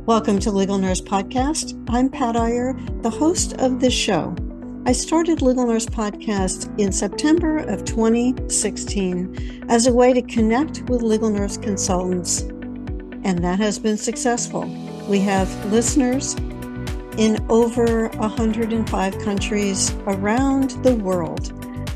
Welcome to Legal Nurse Podcast. I'm Pat Iyer, the host of this show. I started Legal Nurse Podcast in September of 2016 as a way to connect with legal nurse consultants, and that has been successful. We have listeners in over 105 countries around the world,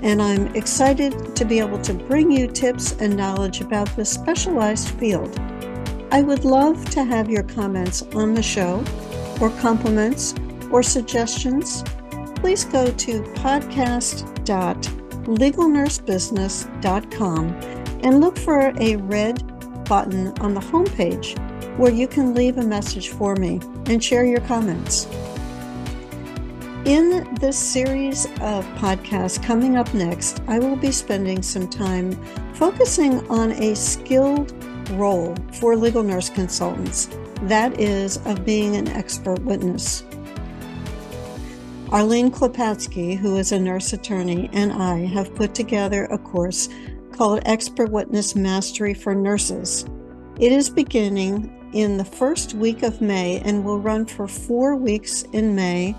and I'm excited to be able to bring you tips and knowledge about this specialized field. I would love to have your comments on the show, or compliments, or suggestions. Please go to podcast.legalnursebusiness.com and look for a red button on the homepage where you can leave a message for me and share your comments. In this series of podcasts coming up next, I will be spending some time focusing on a skilled role for legal nurse consultants, that is, of being an expert witness. Arlene Klepatsky, who is a nurse attorney, and I have put together a course called Expert Witness Mastery for Nurses. It is beginning in the first week of May and will run for 4 weeks in May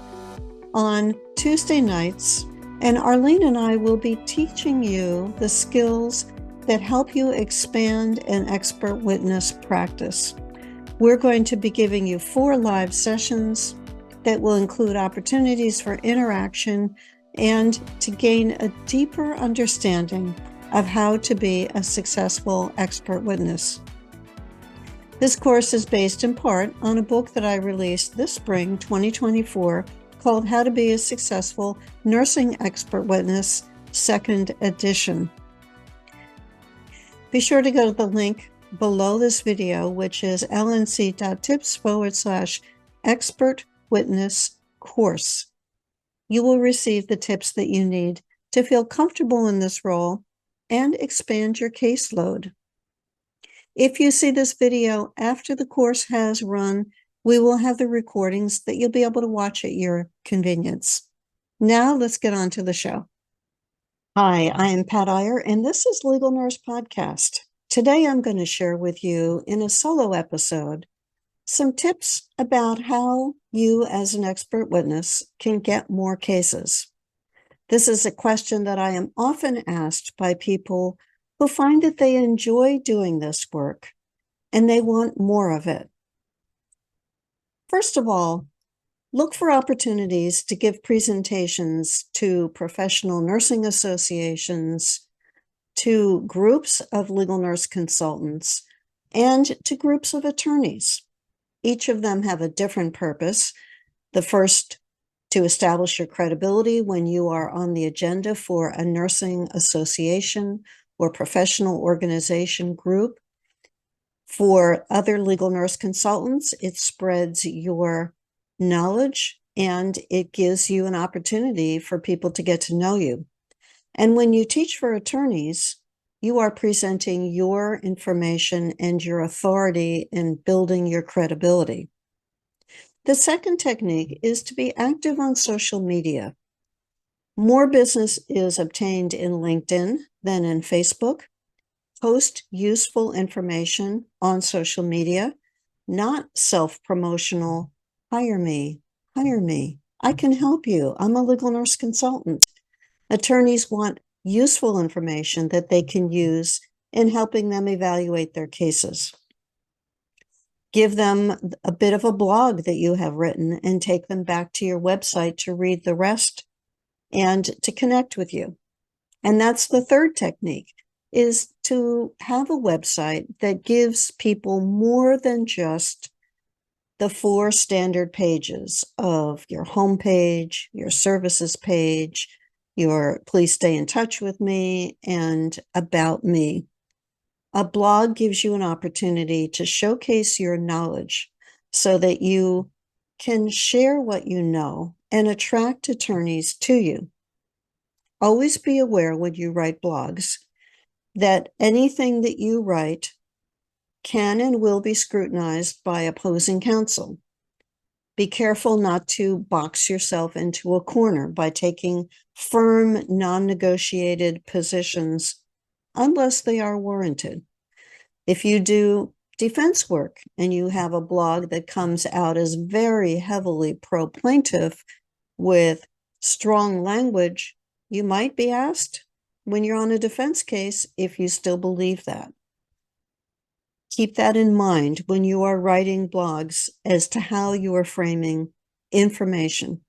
on Tuesday nights, and Arlene and I will be teaching you the skills that help you expand an expert witness practice. We're going to be giving you 4 live sessions that will include opportunities for interaction and to gain a deeper understanding of how to be a successful expert witness. This course is based in part on a book that I released this spring 2024 called How to Be a Successful Nursing Expert Witness, 2nd edition. Be sure to go to the link below this video, which is lnc.tips/expert witness course. You will receive the tips that you need to feel comfortable in this role and expand your caseload. If you see this video after the course has run, we will have the recordings that you'll be able to watch at your convenience. Now let's get on to the show. Hi, I am Pat Iyer, and this is Legal Nurse Podcast. Today I'm going to share with you in a solo episode some tips about how you as an expert witness can get more cases. This is a question that I am often asked by people who find that they enjoy doing this work and they want more of it. First of all, look for opportunities to give presentations to professional nursing associations, to groups of legal nurse consultants, and to groups of attorneys. Each of them have a different purpose. The first, to establish your credibility when you are on the agenda for a nursing association or professional organization group. For other legal nurse consultants, it spreads your knowledge and it gives you an opportunity for people to get to know you. And when you teach for attorneys, you are presenting your information and your authority in building your credibility. The second technique is to be active on social media. More business is obtained in LinkedIn than in Facebook. Post useful information on social media, not self-promotional. Hire me. I can help you. I'm a legal nurse consultant. Attorneys want useful information that they can use in helping them evaluate their cases. Give them a bit of a blog that you have written and take them back to your website to read the rest and to connect with you. And that's the third technique, is to have a website that gives people more than just the 4 standard pages of your homepage, your services page, your please stay in touch with me, and about me. A blog gives you an opportunity to showcase your knowledge so that you can share what you know and attract attorneys to you. Always be aware when you write blogs that anything that you write can and will be scrutinized by opposing counsel. Be careful not to box yourself into a corner by taking firm, non-negotiated positions unless they are warranted. If you do defense work and you have a blog that comes out as very heavily pro-plaintiff with strong language, you might be asked when you're on a defense case if you still believe that. Keep that in mind when you are writing blogs as to how you are framing information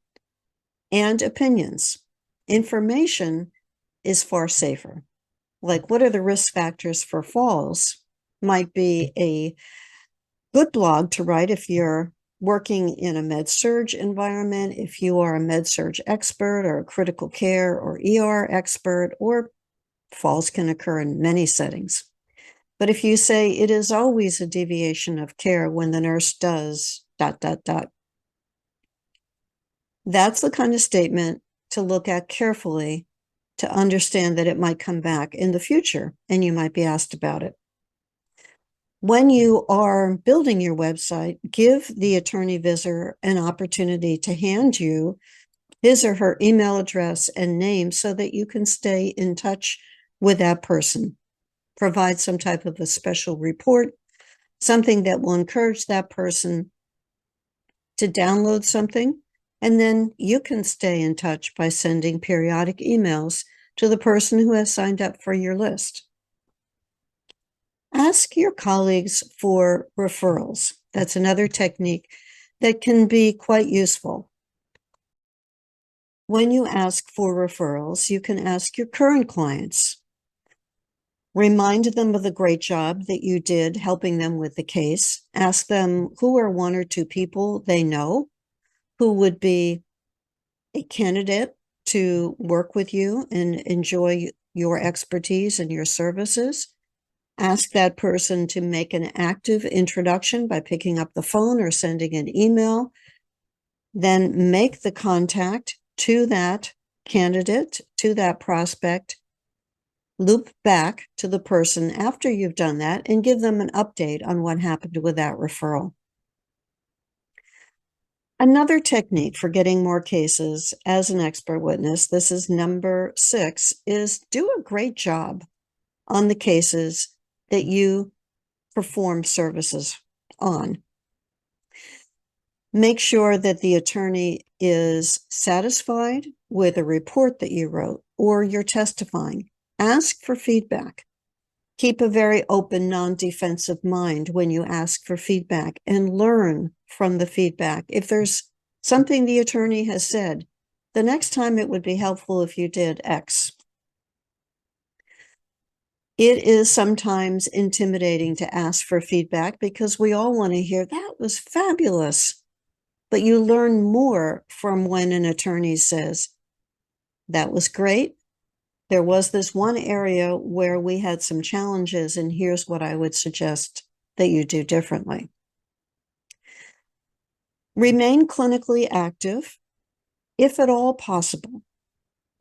and opinions. Information is far safer. Like, what are the risk factors for falls might be a good blog to write if you're working in a med-surg environment, if you are a med-surg expert or a critical care or ER expert, or falls can occur in many settings. But if you say it is always a deviation of care when the nurse does ... that's the kind of statement to look at carefully to understand that it might come back in the future and you might be asked about it. When you are building your website, give the attorney visitor an opportunity to hand you his or her email address and name so that you can stay in touch with that person. Provide some type of a special report, something that will encourage that person to download something, and then you can stay in touch by sending periodic emails to the person who has signed up for your list. Ask your colleagues for referrals. That's another technique that can be quite useful. When you ask for referrals, you can ask your current clients. Remind them of the great job that you did helping them with the case. Ask them who are one or two people they know who would be a candidate to work with you and enjoy your expertise and your services. Ask that person to make an active introduction by picking up the phone or sending an email. Then make the contact to that candidate, to that prospect. Loop back to the person after you've done that and give them an update on what happened with that referral. Another technique for getting more cases as an expert witness, this is number 6, is do a great job on the cases that you perform services on. Make sure that the attorney is satisfied with a report that you wrote or you're testifying. Ask for feedback. Keep a very open, non-defensive mind when you ask for feedback and learn from the feedback. If there's something the attorney has said, the next time it would be helpful if you did X. It is sometimes intimidating to ask for feedback because we all want to hear, that was fabulous. But you learn more from when an attorney says, that was great. There was this one area where we had some challenges, and here's what I would suggest that you do differently. Remain clinically active, if at all possible.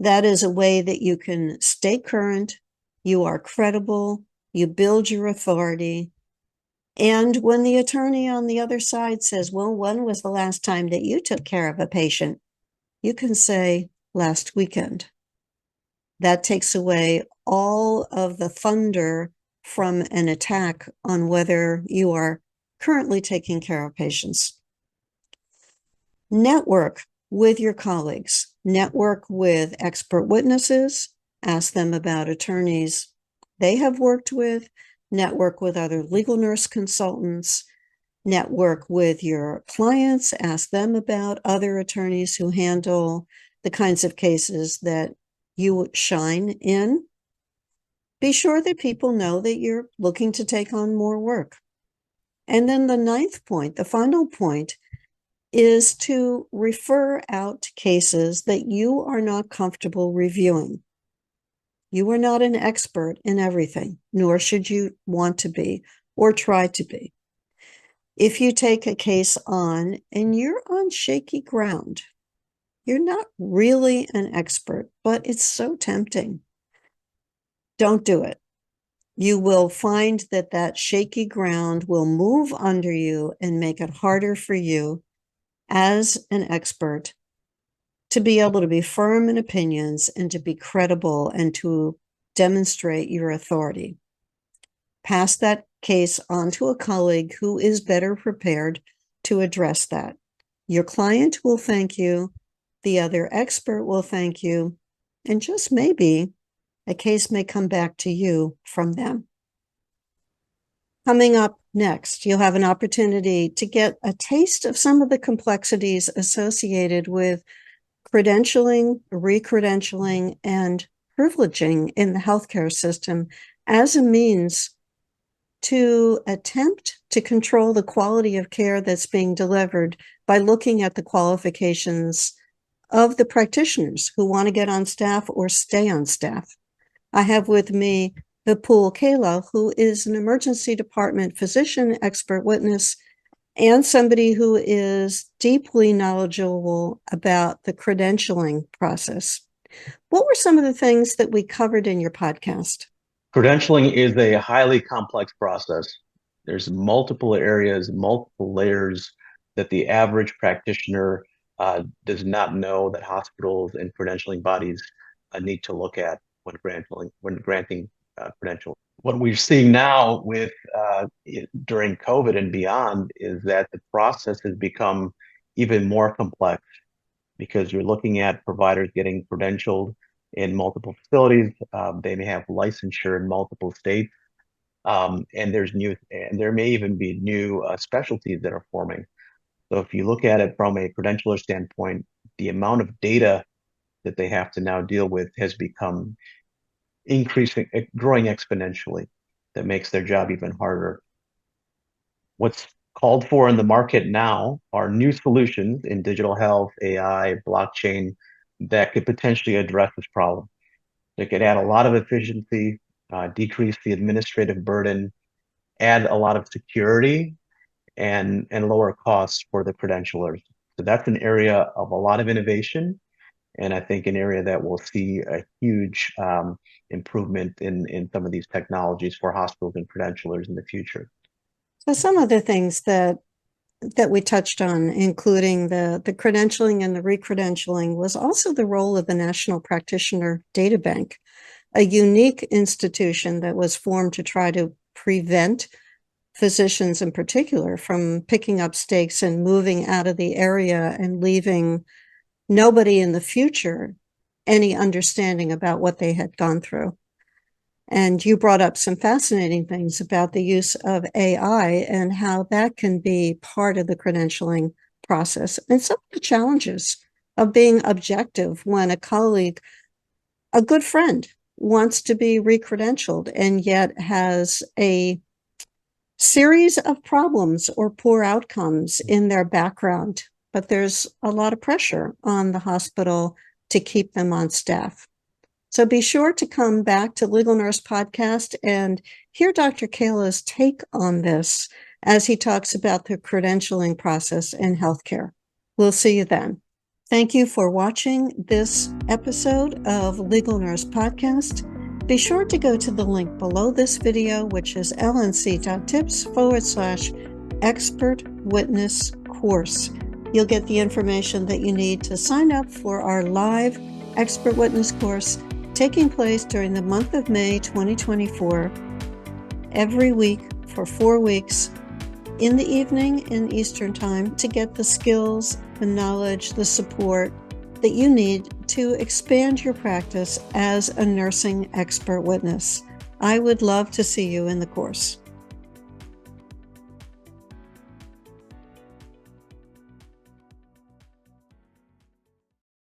That is a way that you can stay current, you are credible, you build your authority. And when the attorney on the other side says, well, when was the last time that you took care of a patient? You can say, last weekend. That takes away all of the thunder from an attack on whether you are currently taking care of patients. Network with your colleagues. Network with expert witnesses. Ask them about attorneys they have worked with. Network with other legal nurse consultants. Network with your clients. Ask them about other attorneys who handle the kinds of cases that you shine in. Be sure that people know that you're looking to take on more work. And then the 9th point, the final point, is to refer out cases that you are not comfortable reviewing. You are not an expert in everything, nor should you want to be or try to be. If you take a case on and you're on shaky ground, you're not really an expert, but it's so tempting. Don't do it. You will find that that shaky ground will move under you and make it harder for you as an expert to be able to be firm in opinions and to be credible and to demonstrate your authority. Pass that case onto a colleague who is better prepared to address that. Your client will thank you, the other expert will thank you, and just maybe a case may come back to you from them. Coming up next, you'll have an opportunity to get a taste of some of the complexities associated with credentialing, recredentialing, and privileging in the healthcare system as a means to attempt to control the quality of care that's being delivered by looking at the qualifications of the practitioners who want to get on staff or stay on staff. I have with me Vipul Kela, who is an emergency department physician, expert witness, and somebody who is deeply knowledgeable about the credentialing process. What were some of the things that we covered in your podcast? Credentialing is a highly complex process. There's multiple areas, multiple layers that the average practitioner does not know that hospitals and credentialing bodies need to look at when granting credentials. What we're seeing now with during COVID and beyond is that the process has become even more complex because you're looking at providers getting credentialed in multiple facilities. They may have licensure in multiple states, and there may even be new specialties that are forming. So if you look at it from a credentialer standpoint, the amount of data that they have to now deal with has become growing exponentially. That makes their job even harder. What's called for in the market now are new solutions in digital health, AI, blockchain that could potentially address this problem. They could add a lot of efficiency, decrease the administrative burden, add a lot of security, and lower costs for the credentialers. So that's an area of a lot of innovation, and I think an area that will see a huge improvement in some of these technologies for hospitals and credentialers in the future. So some of the things that we touched on, including the credentialing and the recredentialing, was also the role of the National Practitioner Data Bank, a unique institution that was formed to try to prevent physicians in particular from picking up stakes and moving out of the area and leaving nobody in the future any understanding about what they had gone through. And you brought up some fascinating things about the use of AI and how that can be part of the credentialing process and some of the challenges of being objective when a colleague, a good friend, wants to be recredentialed and yet has a series of problems or poor outcomes in their background. But there's a lot of pressure on the hospital to keep them on staff. So be sure to come back to Legal Nurse Podcast and hear Dr. Kela's take on this as he talks about the credentialing process in healthcare. We'll see you then. Thank you for watching this episode of Legal Nurse Podcast. Be sure to go to the link below this video, which is lnc.tips/expert witness course. You'll get the information that you need to sign up for our live expert witness course taking place during the month of May 2024, every week for 4 weeks in the evening in Eastern Time to get the skills, the knowledge, the support that you need to expand your practice as a nursing expert witness. I would love to see you in the course.